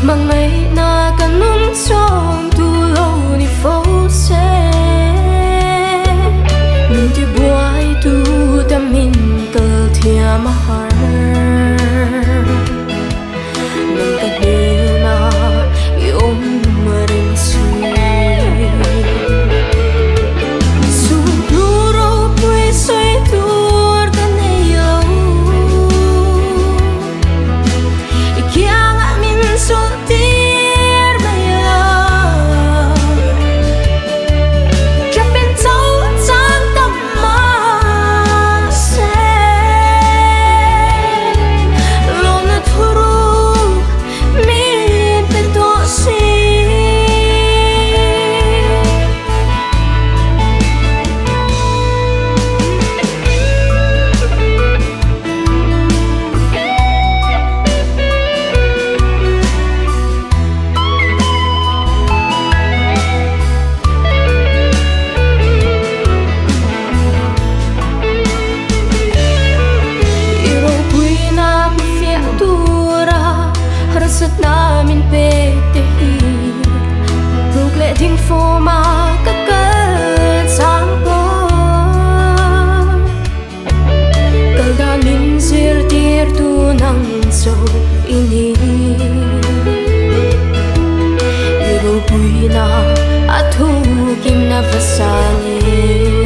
mà ngày na cả nung trong tu lâu đi phố xe mình đi buổi tu tâm mình cờ thia mà har mình cả đêm na yom mà đến suy su nuro quay xoay tour ta này yo ikiang amin sultir maya Japan tàu sang tâm ma se lona thuru min pe to si Rasat namin petehi Rugle ting forma kakat sangko Kaldamin sirtir tunang so ini Irobuina at hugim na vasangin